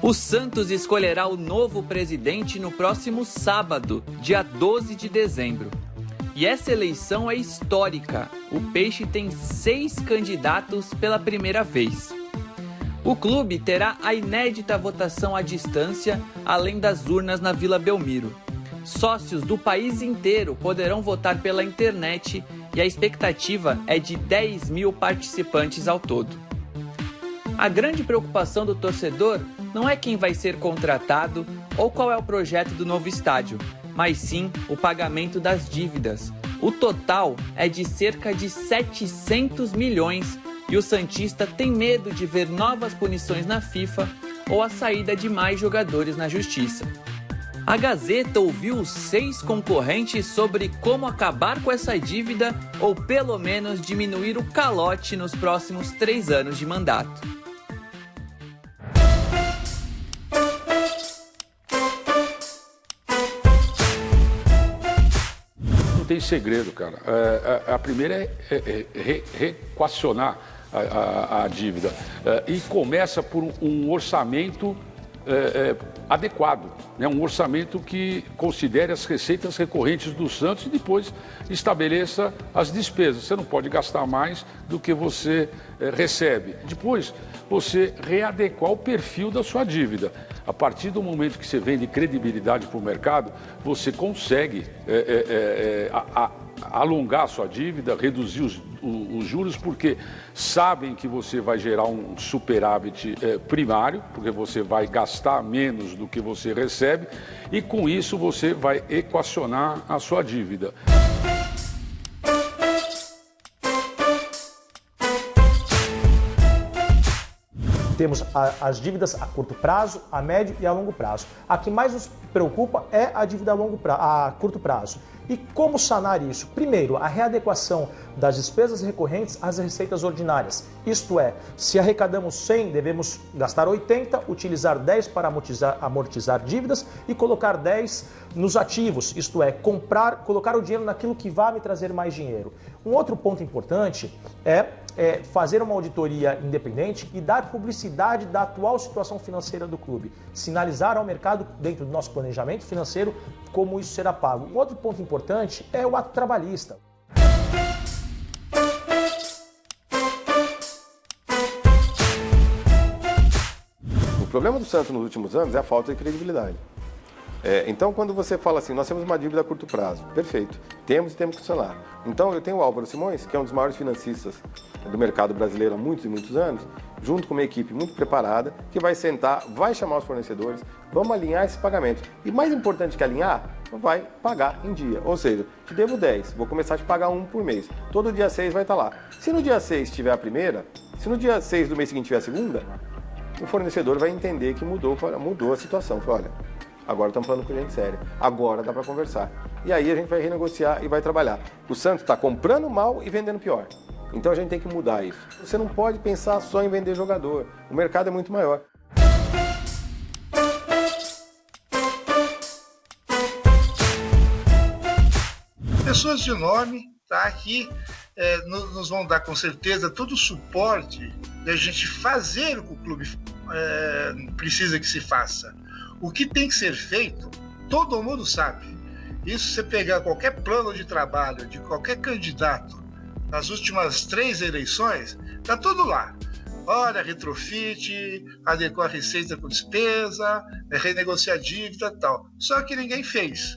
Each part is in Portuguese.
O Santos escolherá o novo presidente no próximo sábado, dia 12 de dezembro. E essa eleição é histórica. O Peixe tem 6 candidatos pela primeira vez. O clube terá a inédita votação à distância, além das urnas na Vila Belmiro. Sócios do país inteiro poderão votar pela internet e a expectativa é de 10 mil participantes ao todo. A grande preocupação do torcedor não é quem vai ser contratado ou qual é o projeto do novo estádio, mas sim o pagamento das dívidas. O total é de cerca de 700 milhões e o santista tem medo de ver novas punições na FIFA ou a saída de mais jogadores na justiça. A Gazeta ouviu os 6 concorrentes sobre como acabar com essa dívida ou pelo menos diminuir o calote nos próximos 3 anos de mandato. Não tem segredo, cara. A primeira é reequacionar a dívida e começa por um orçamento adequado, né? Um orçamento que considere as receitas recorrentes do Santos e depois estabeleça as despesas. Você não pode gastar mais do que você recebe. Depois, você readequar o perfil da sua dívida. A partir do momento que você vende credibilidade para o mercado, você consegue alongar a sua dívida, reduzir os juros, porque sabem que você vai gerar um superávit primário, porque você vai gastar menos do que você recebe, e com isso você vai equacionar a sua dívida. Temos as dívidas a curto prazo, a médio e a longo prazo. A que mais nos preocupa é a dívida a curto prazo. E como sanar isso? Primeiro, a readequação das despesas recorrentes às receitas ordinárias. Isto é, se arrecadamos 100, devemos gastar 80, utilizar 10 para amortizar dívidas e colocar 10 nos ativos. Isto é, colocar o dinheiro naquilo que vai me trazer mais dinheiro. Um outro ponto importante é fazer uma auditoria independente e dar publicidade da atual situação financeira do clube. Sinalizar ao mercado, dentro do nosso planejamento financeiro, como isso será pago. Um outro ponto importante é o ato trabalhista. O problema do Santos nos últimos anos é a falta de credibilidade. Então, quando você fala assim, nós temos uma dívida a curto prazo, perfeito, temos que sanar. Então, eu tenho o Álvaro Simões, que é um dos maiores financistas do mercado brasileiro há muitos e muitos anos, junto com uma equipe muito preparada, que vai sentar, vai chamar os fornecedores, vamos alinhar esse pagamento. E mais importante que alinhar, vai pagar em dia. Ou seja, te devo 10, vou começar a te pagar 1 por mês. Todo dia 6 vai estar lá. Se no dia 6 tiver a primeira, se no dia 6 do mês seguinte tiver a segunda, o fornecedor vai entender que mudou a situação. Fala, olha, agora estamos falando com gente séria, agora dá para conversar. E aí a gente vai renegociar e vai trabalhar. O Santos está comprando mal e vendendo pior. Então a gente tem que mudar isso. Você não pode pensar só em vender jogador. O mercado é muito maior. Pessoas de nome, tá, que nos vão dar com certeza todo o suporte da gente fazer o que o clube precisa que se faça. O que tem que ser feito, todo mundo sabe. Isso, você pegar qualquer plano de trabalho de qualquer candidato nas últimas 3 eleições, está tudo lá. Olha, retrofit, adequar a receita com despesa, renegociar dívida e tal. Só que ninguém fez.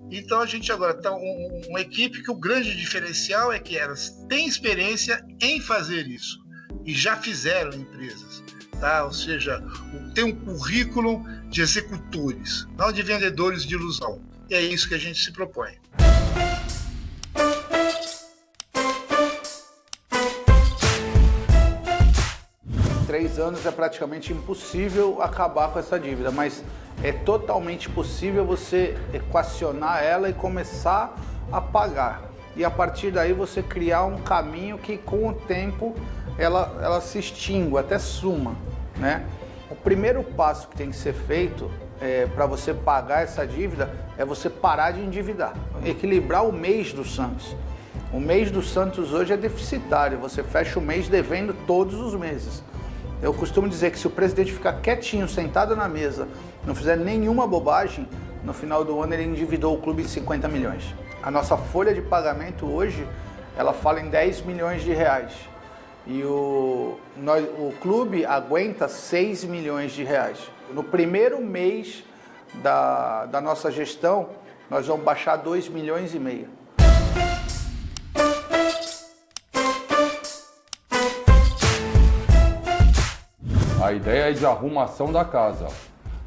Então a gente agora está uma equipe que o grande diferencial é que elas têm experiência em fazer isso. E já fizeram empresas. Tá? Ou seja, tem um currículo de executores, não de vendedores de ilusão. E é isso que a gente se propõe. Em 3 anos é praticamente impossível acabar com essa dívida, mas é totalmente possível você equacionar ela e começar a pagar. E a partir daí você criar um caminho que com o tempo ela se extingua, até suma, né? O primeiro passo que tem que ser feito para você pagar essa dívida é você parar de endividar, equilibrar o mês do Santos. O mês do Santos hoje é deficitário, você fecha o mês devendo todos os meses. Eu costumo dizer que se o presidente ficar quietinho, sentado na mesa, não fizer nenhuma bobagem, no final do ano ele endividou o clube em 50 milhões. A nossa folha de pagamento hoje, ela fala em 10 milhões de reais. E o clube aguenta 6 milhões de reais. No primeiro mês da nossa gestão, nós vamos baixar 2 milhões e meio. A ideia é de arrumação da casa,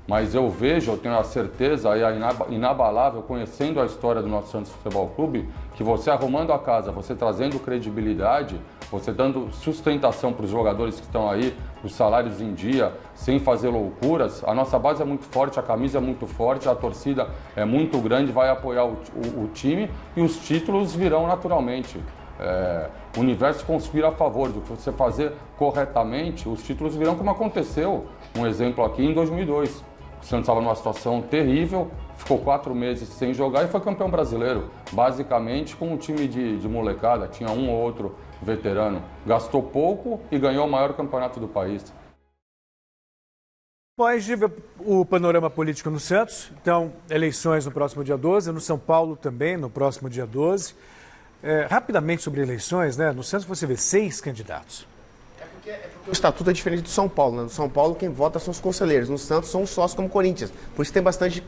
mas eu tenho a certeza e a inabalável, conhecendo a história do nosso Santos Futebol Clube, que você arrumando a casa, você trazendo credibilidade, você dando sustentação para os jogadores que estão aí, os salários em dia, sem fazer loucuras, a nossa base é muito forte, a camisa é muito forte, a torcida é muito grande, vai apoiar o time e os títulos virão naturalmente. O universo conspira a favor do que você fazer corretamente, os títulos virão, como aconteceu, um exemplo aqui em 2002. O Santos estava numa situação terrível, ficou 4 meses sem jogar e foi campeão brasileiro, basicamente com um time de molecada, tinha um ou outro veterano, gastou pouco e ganhou o maior campeonato do país. Bom, a gente vê o panorama político no Santos, então eleições no próximo dia 12, no São Paulo também no próximo dia 12. Rapidamente sobre eleições, né? No Santos você vê 6 candidatos. O estatuto é diferente do São Paulo, né? No São Paulo quem vota são os conselheiros, no Santos são os sócios como Corinthians. Por isso tem bastante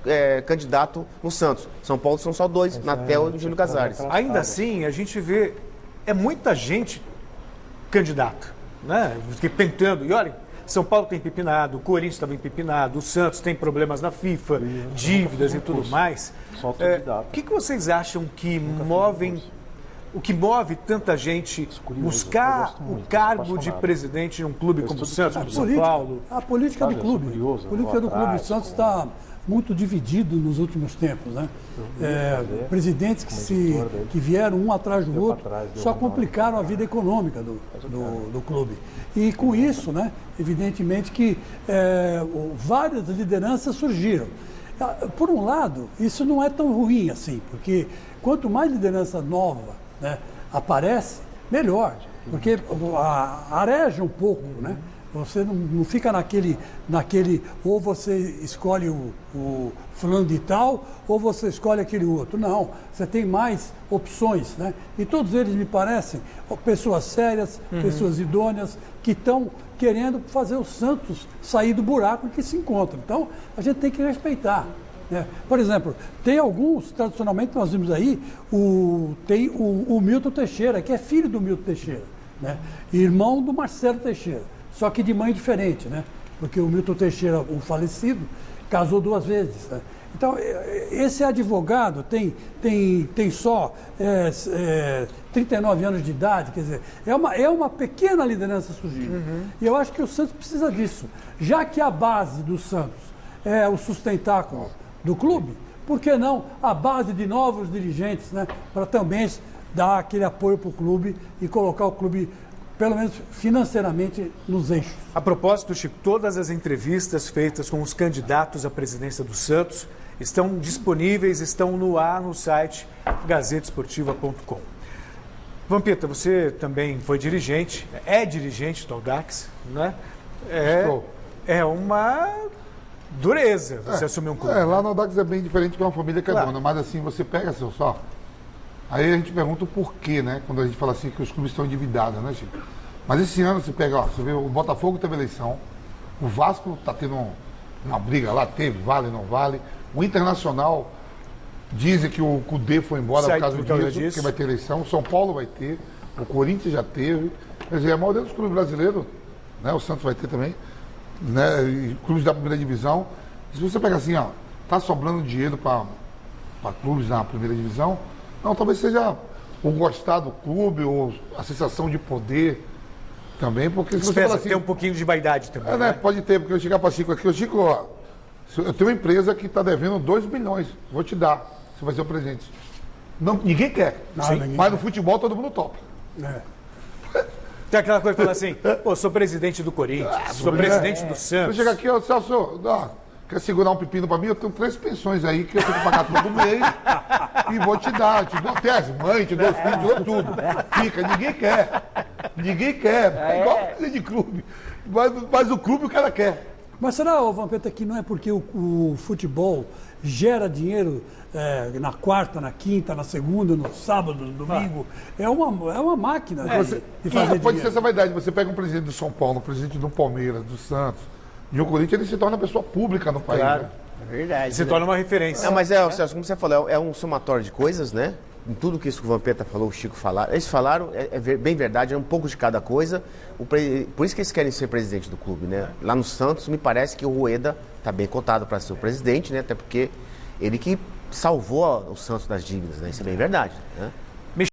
candidato no Santos. São Paulo são só 2, Natel e Júlio Casares. Ainda assim, a gente vê, muita gente candidato, né? Tentando, e olha, São Paulo tem empipinado, o Corinthians estava empipinado, o Santos tem problemas na FIFA, dívidas e tudo mais. O que vocês acham que o que move tanta gente buscar o cargo de presidente em um clube como o Santos, como São Paulo? A política do clube. A política do clube. O Santos está muito dividido nos últimos tempos, né? Presidentes que vieram um atrás do outro só complicaram a vida econômica do clube. E com isso, né, evidentemente que várias lideranças surgiram. Por um lado, isso não é tão ruim assim, porque quanto mais liderança nova, né, aparece, melhor, porque areja um pouco, né? Você não fica naquele ou você escolhe o fulano de tal, ou você escolhe aquele outro. Não, você tem mais opções, né? E todos eles me parecem pessoas sérias, pessoas idôneas, que estão querendo fazer o Santos sair do buraco em que se encontra. Então, a gente tem que respeitar. Por exemplo, tem alguns, tradicionalmente nós vimos aí, tem o Milton Teixeira, que é filho do Milton Teixeira, né? Irmão do Marcelo Teixeira, só que de mãe diferente, né? Porque o Milton Teixeira, o falecido, casou 2 vezes, né? Então, esse advogado tem só 39 anos de idade, quer dizer, é uma pequena liderança surgindo. E eu acho que o Santos precisa disso. Já que a base do Santos é o sustentáculo do clube, por que não a base de novos dirigentes, né, para também dar aquele apoio para o clube e colocar o clube, pelo menos financeiramente, nos eixos. A propósito, Chico, todas as entrevistas feitas com os candidatos à presidência do Santos estão disponíveis, estão no ar no site gazetesportiva.com. Vampeta, você também foi dirigente, é dirigente do Audax, né? É uma dureza você assumir um clube. Lá no Audax é bem diferente, que é uma família que é dona, mas assim, você pega seu só. Aí a gente pergunta o porquê, né? Quando a gente fala assim que os clubes estão endividados, né, Chico? Mas esse ano você pega, você vê, o Botafogo teve eleição, o Vasco tá tendo uma briga lá, vale, não vale. O Internacional dizem que o Cudê foi embora por causa disso, porque vai ter eleição. O São Paulo vai ter, o Corinthians já teve. Quer dizer, a maioria dos clubes brasileiros, né? O Santos vai ter também, né? E clubes da primeira divisão. Se você pega assim, ó, tá sobrando dinheiro para clubes na primeira divisão, não, talvez seja o gostar do clube, ou a sensação de poder também, porque se você fala assim, tem um pouquinho de vaidade também. Né? Pode ter, porque eu chegar para Chico aqui, Chico, ó, eu tenho uma empresa que está devendo 2 milhões, vou te dar, você vai ser o presente. Não, ninguém quer, mas no futebol todo mundo topa. Tem aquela coisa que fala assim, pô, sou presidente do Corinthians, sou presidente do Santos. Eu chego aqui, ó, Celso, quer segurar um pepino para mim? Eu tenho 3 pensões aí que eu tenho que pagar todo mês e vou te dar. Te dou até as mães, te dou os filhos, te dou tudo. Fica, ninguém quer. É igual filho de clube. mas o clube o cara quer. Mas será, Vampeta, que não é porque o futebol gera dinheiro na quarta, na quinta, na segunda, no sábado, no domingo? É uma máquina de fazer pode ser dinheiro. essa vaidade. Você pega um presidente do São Paulo, um presidente do Palmeiras, do Santos, de um Corinthians, ele se torna uma pessoa pública no país. Claro. Né? É verdade. Se torna uma referência. Não, mas Celso, como você falou, é um somatório de coisas, né? Em tudo que isso que o Vampeta falou, o Chico falaram. Eles falaram, bem verdade, é um pouco de cada coisa. Por isso que eles querem ser presidente do clube, né? Lá no Santos, me parece que o Rueda está bem cotado para ser o presidente, né? Até porque ele que salvou o Santos das dívidas, né? Isso é bem verdade, né?